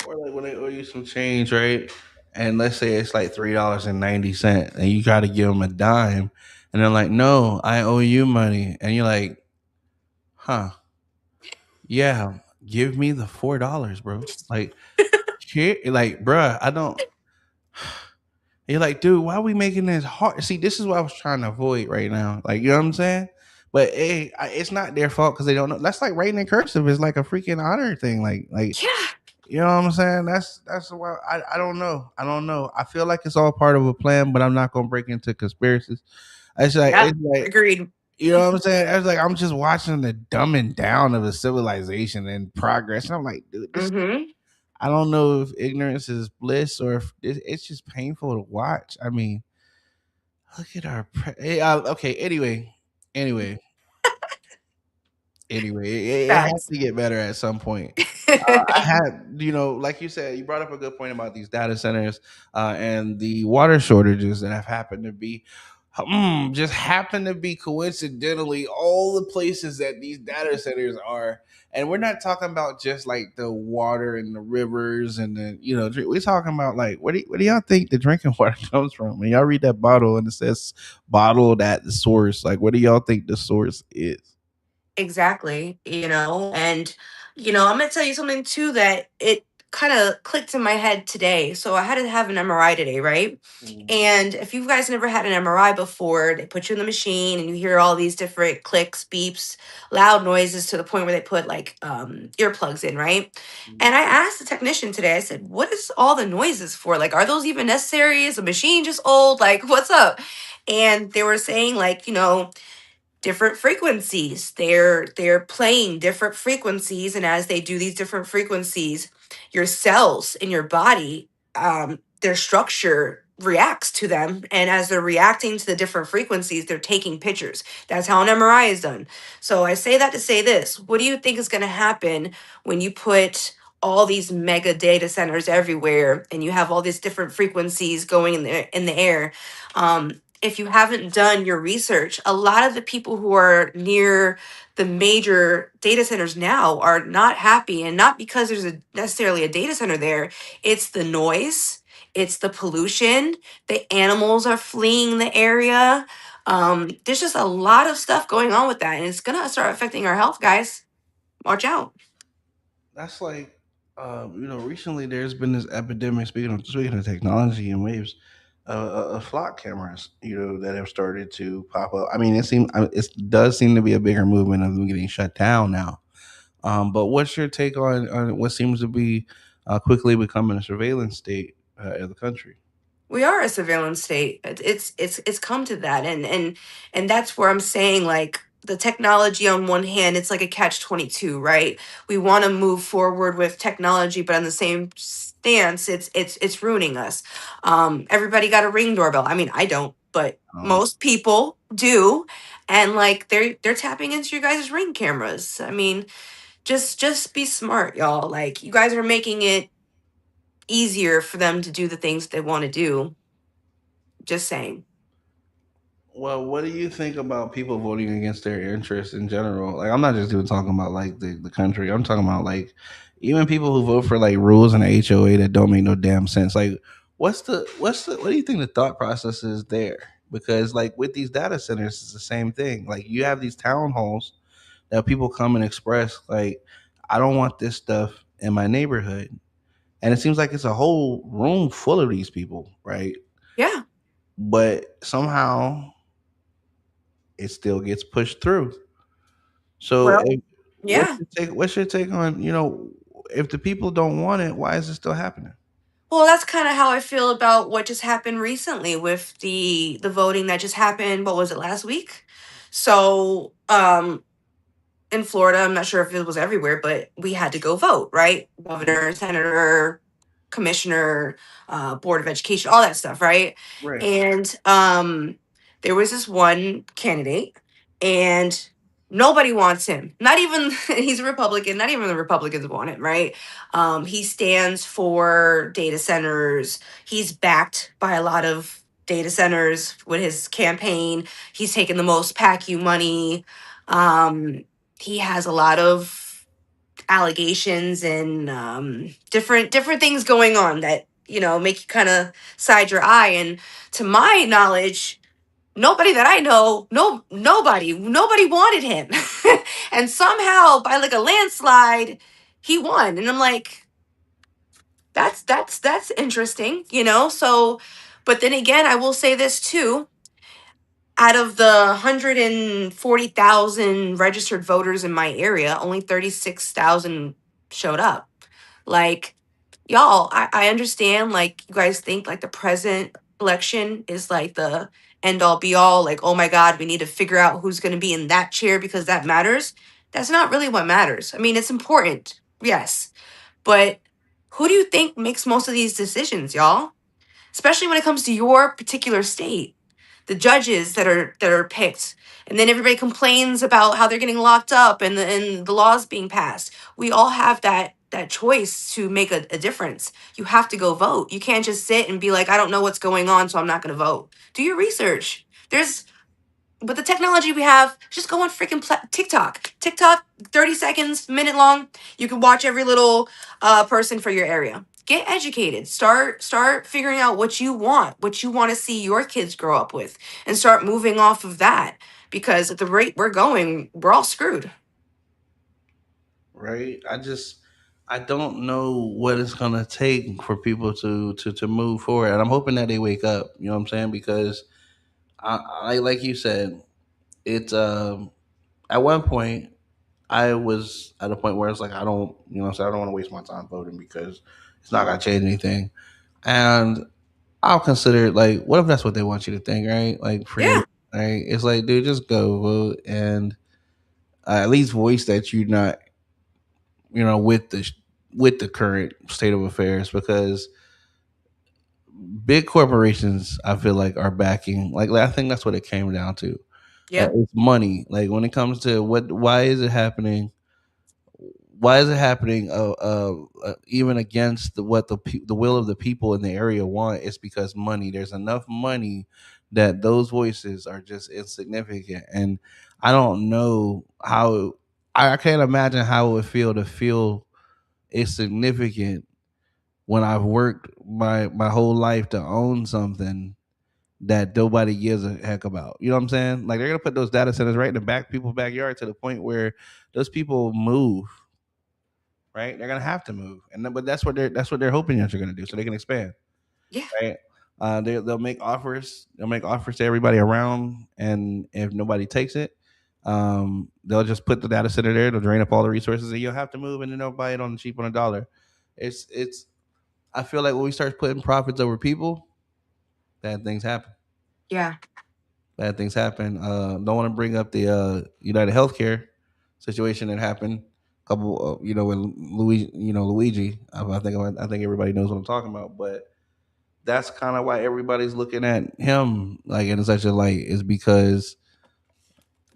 Or like when they owe you some change, right? And let's say it's like $3.90, and you got to give them a dime, and they're like, "No, I owe you money," and you're like, "Huh? Yeah, give me the $4, bro." Like, here, like, bruh, I don't. You're like, dude, why are we making this hard? See, this is what I was trying to avoid right now. Like, you know what I'm saying? But hey, it's not their fault because they don't know. That's like writing in cursive is like a freaking honor thing. Like Yeah. you know what I'm saying? That's why I don't know. I don't know. I feel like it's all part of a plan, but I'm not gonna break into conspiracies. Yep. It's like Agreed. you know what I'm saying? I was like, I'm just watching the dumbing down of a civilization and progress. And I'm like, dude, this Mm-hmm. I don't know if ignorance is bliss or if it's just painful to watch. I mean, look at our okay. Anyway, anyway, it has Facts. to get better at some point. I had, like you said, you brought up a good point about these data centers and the water shortages that have happened to be, just happen to be coincidentally all the places that these data centers are. And we're not talking about just like the water and the rivers and we're talking about like what do y'all think the drinking water comes from? When y'all read that bottle and it says bottled at the source, like what do y'all think the source is? Exactly, and I'm gonna tell you something too that it kind of clicked in my head today. So I had to have an MRI today, right? Mm, And if you guys never had an MRI before, they put you in the machine and you hear all these different clicks, beeps, loud noises to the point where they put like earplugs in, right? mm. And I asked the technician today, I said, what is all the noises for? Like, are those even necessary? Is the machine just old? Like, what's up? And they were saying, like, different frequencies. They're playing different frequencies, and as they do these different frequencies, your cells in your body, their structure reacts to them, and as they're reacting to the different frequencies, they're taking pictures. That's how an MRI is done. So I say that to say this: what do you think is going to happen when you put all these mega data centers everywhere and you have all these different frequencies going in the air? If you haven't done your research, a lot of the people who are near the major data centers now are not happy, and not because there's necessarily a data center there. It's the noise, it's the pollution, the animals are fleeing the area. There's just a lot of stuff going on with that, and it's gonna start affecting our health, guys. Watch out. That's like, recently there's been this epidemic. Speaking of technology and waves, flock cameras, that have started to pop up. I mean, it does seem to be a bigger movement of them getting shut down now. But what's your take on what seems to be quickly becoming a surveillance state of the country? We are a surveillance state. It's come to that, and that's where I'm saying, like, the technology on one hand, it's like a catch-22, right? We want to move forward with technology, but on the same stance, it's ruining us. Everybody got a Ring doorbell. I mean, I don't, but Um, most people do, and like they're tapping into your guys' Ring cameras. I mean, just be smart, y'all. Like, you guys are making it easier for them to do the things they want to do. Just saying. Well, what do you think about people voting against their interests in general? Like, I'm not just even talking about like the country. I'm talking about like even people who vote for like rules in the HOA that don't make no damn sense. Like, what do you think the thought process is there? Because like with these data centers, it's the same thing. Like you have these town halls that people come and express like, I don't want this stuff in my neighborhood, and it seems like it's a whole room full of these people, right? Yeah. But somehow it still gets pushed through. So, Well, yeah. what's your take on if the people don't want it, why is it still happening? Well, that's kind of how I feel about what just happened recently with the voting that just happened. What was it, last week? So, in Florida, I'm not sure if it was everywhere, but we had to go vote, right? Governor, senator, commissioner, board of education, all that stuff, right? Right. And there was this one candidate, and nobody wants him. Not even he's a Republican. Not even the Republicans want him, right? He stands for data centers. He's backed by a lot of data centers with his campaign. He's taken the most PAC money. Um, he has a lot of allegations and different things going on that make you kind of side your eye. And to my knowledge, nobody that I know, nobody wanted him, and somehow by like a landslide, he won. And I'm like, that's interesting, So, but then again, I will say this too: out of the 140,000 registered voters in my area, only 36,000 showed up. Like, y'all, I understand, like, you guys think like the present election is like the end all be all, like, oh my God, we need to figure out who's going to be in that chair because that matters. That's not really what matters. I mean, it's important, yes, but who do you think makes most of these decisions, y'all? Especially when it comes to your particular state, the judges that are picked, and then everybody complains about how they're getting locked up and the laws being passed. We all have that choice to make a difference. You have to go vote. You can't just sit and be like, I don't know what's going on, so I'm not going to vote. Do your research. There's With the technology we have, just go on freaking TikTok. TikTok, 30 seconds, minute long. You can watch every little person for your area. Get educated. Start figuring out what you want to see your kids grow up with, and start moving off of that. Because at the rate we're going, we're all screwed. Right? I don't know what it's gonna take for people to move forward, and I'm hoping that they wake up. You know what I'm saying? Because I like you said, it's at one point I was at a point where it's like I don't, you know what I'm saying, I don't want to waste my time voting because it's not gonna change anything. And I'll consider it like, what if that's what they want you to think, right? Like freedom, Yeah, right? It's like, dude, just go vote and at least voice that you're not, with the current state of affairs, because big corporations, I feel like, are backing. Like I think that's what it came down to. yeah, It's money. Like when it comes to why is it happening? Why is it happening? Even against what the will of the people in the area want, it's because money. There's enough money that those voices are just insignificant, and I don't know how. I can't imagine how it would feel insignificant when I've worked my whole life to own something that nobody gives a heck about. You know what I'm saying? Like they're gonna put those data centers right in the back people's backyard to the point where those people move. Right? They're gonna have to move, and but that's what they're hoping that you're gonna do, so they can expand. yeah, Right? They'll make offers. They'll make offers to everybody around, and if nobody takes it, they'll just put the data center there. They'll drain up all the resources, and you'll have to move, and then they'll buy it on the cheap on a dollar. It's. I feel like when we start putting profits over people, bad things happen. yeah, Bad things happen. Don't want to bring up the United Healthcare situation that happened. A couple, with Luigi. I think everybody knows what I'm talking about. But that's kind of why everybody's looking at him like in such a light, is because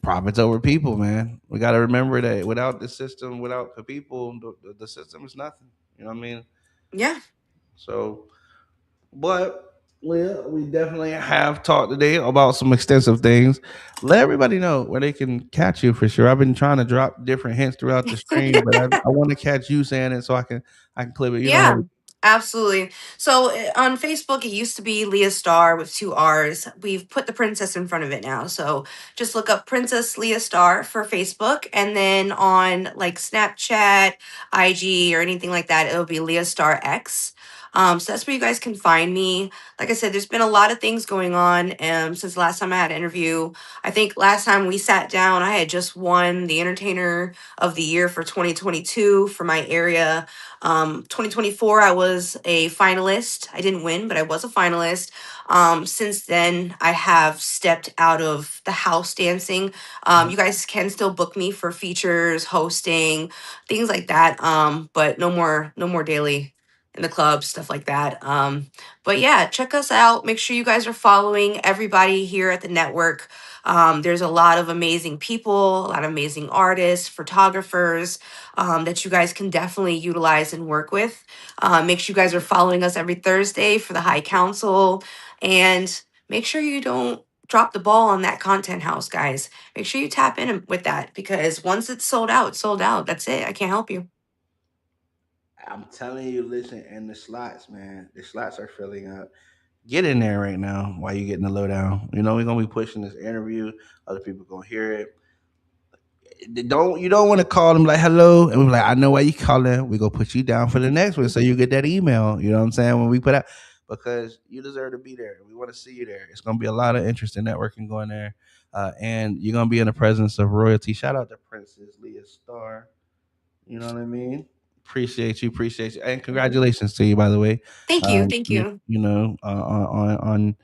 profits over people, man. We got to remember that without the system, without the people, the system is nothing. You know what I mean? yeah. So, but we definitely have talked today about some extensive things. Let everybody know where they can catch you for sure. I've been trying to drop different hints throughout the stream, but I want to catch you saying it so I can clip it. You know how Yeah, we. absolutely. So on Facebook, it used to be Leah Starr with two R's. We've put the princess in front of it now. So just look up Princess Leah Starr for Facebook. And then on like Snapchat, IG, or anything like that, it'll be Leah Starr X. So that's where you guys can find me. Like I said, there's been a lot of things going on since the last time I had an interview. I think last time we sat down, I had just won the Entertainer of the Year for 2022 for my area. 2024, I was a finalist. I didn't win, but I was a finalist. Since then, I have stepped out of the house dancing. You guys can still book me for features, hosting, things like that. But no more daily in the club, stuff like that. But yeah, check us out. Make sure you guys are following everybody here at the network. There's a lot of amazing people, a lot of amazing artists, photographers, that you guys can definitely utilize and work with. Make sure you guys are following us every Thursday for the High Council. And make sure you don't drop the ball on that content house, guys. Make sure you tap in with that, because once it's sold out, it's sold out. That's it. I can't help you. I'm telling you, listen, and the slots, man, the slots are filling up. Get in there right now while you're getting the lowdown. You know, we're gonna be pushing this interview. Other people gonna hear it. You don't want to call them like hello and we're like, I know why you calling. We gonna put you down for the next one so you get that email. You know what I'm saying? When we put out because you deserve to be there. We want to see you there. It's gonna be a lot of interesting networking going there. And you're gonna be in the presence of royalty. Shout out to Princess Leah Starr. You know what I mean? Appreciate you, and congratulations to you, by the way. Thank you. Thank you. You know, on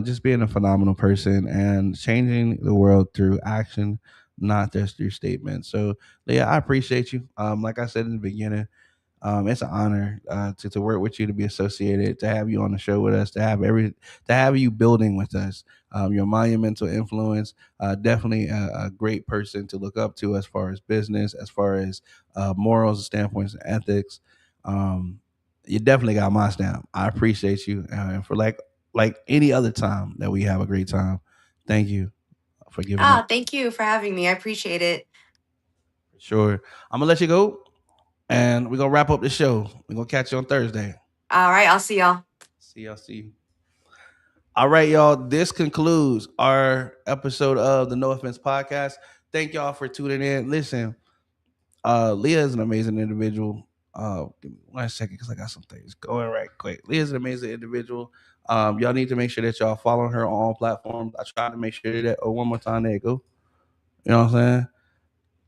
just being a phenomenal person and changing the world through action, not just through statements. So, yeah, I appreciate you. Like I said in the beginning, it's an honor to work with you, to be associated, to have you on the show with us, to have you building with us. Your monumental influence, definitely a great person to look up to as far as business, as far as morals, standpoints, and ethics. Um, you definitely got my stamp. I appreciate you, and for like any other time that we have a great time. Thank you for giving up. Ah, thank you for having me. I appreciate it. Sure, I'm gonna let you go, and we're gonna wrap up the show. We're gonna catch you on Thursday. All right, I'll see y'all. See y'all. See you. All right, y'all. This concludes our episode of the No Offense Podcast. Thank y'all for tuning in. Listen, Leah is an amazing individual. Give me 1 second because I got some things going right quick. Leah is an amazing individual. Y'all need to make sure that y'all follow her on all platforms. I tried to make sure that. Oh, one more time. There you go. You know what I'm saying?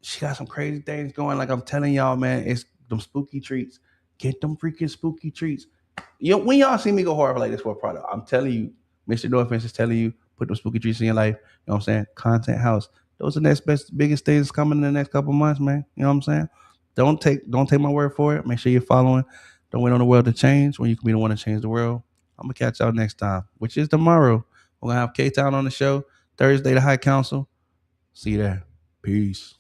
She got some crazy things going. Like I'm telling y'all, man, it's them spooky treats. Get them freaking spooky treats. When y'all see me go hard like this for a product, I'm telling you, Mr. No Offense is telling you, put them spooky treats in your life. You know what I'm saying? Content house. Those are the next best, biggest things coming in the next couple months, man. You know what I'm saying? Don't take my word for it. Make sure you're following. Don't wait on the world to change when you can be the one to change the world. I'm gonna catch y'all next time, which is tomorrow. We're gonna have K Town on the show. Thursday, the High Council. See you there. Peace.